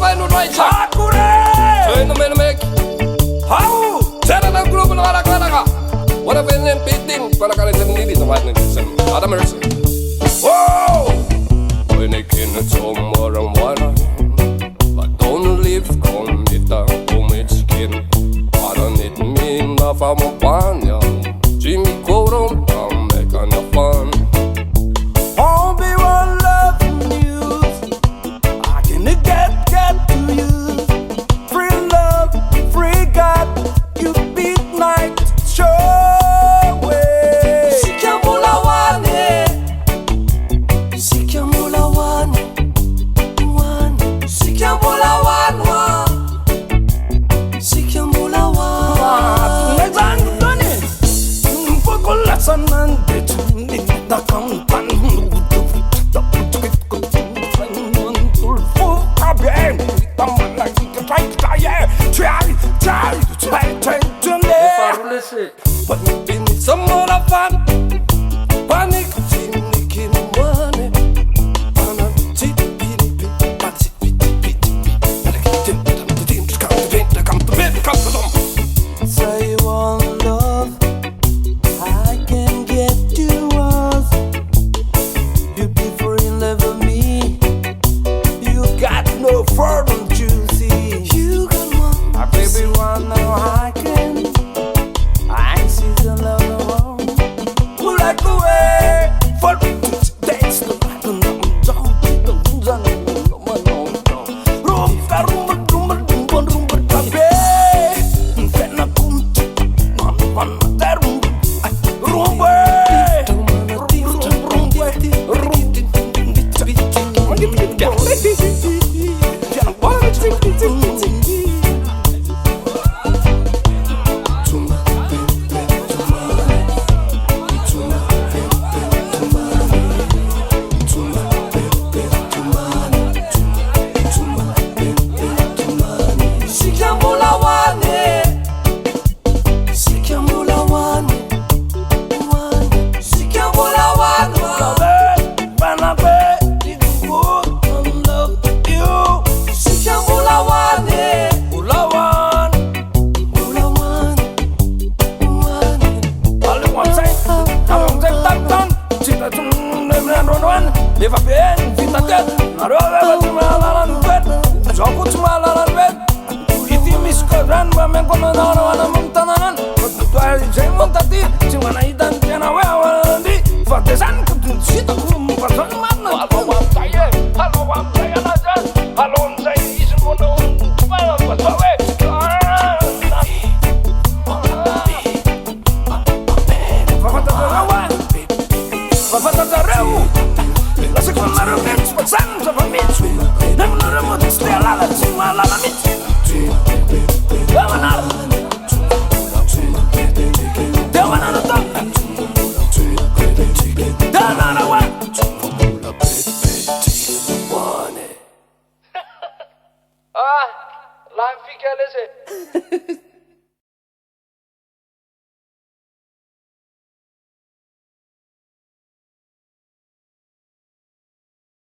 vai no Lija. Hakure! Join the men make. How? Tell them group no ara. What if they beating para cara de need to find them. Adam mercy. Whoa! When they can tomorrow and one. But don't live con it come it's skin. I don't need me enough I'm a panya. Jimmy Coro, I'm making a fun. Obi-Wan love news. I can get to you. Free love, free God. You beat night show way. Sikiamula wane. Sikiamula wane. Wane. Sikiamula wanwa. Sikiamula wane. Nezang doni. Fokola sanande tuni da kampan. But been some more fun. Panic, thinking money. Say you want love, I can get you us. You be for in love with me. You got no further juicy. You got one. I baby wanna know I can. I see the love of all. Who like the way for me to dance the night and don't keep the rules on the rumba tabe. Fena kunti man terum rumba. Sikiamula wane. Sikiamula wane. Wane. Sikiamula wanwa. Sikiamula wane. Ula wane. Leva bem, vita tet, arova tu malalan vet, jogo tu malalan vet. Iti miskoran ba men kono na wana montanan. Tu ai jai montati, tu wana idan tena wa ndi. Fatesan ku tu sita ku mu pasan mana. Halo wa saya na jas. Halo sai isin kono. Ba ba tawe. Fafata zareu. La seconda roulette spazzando per me. Non avremo di stella la cima alla amici. Ah, la fica lese.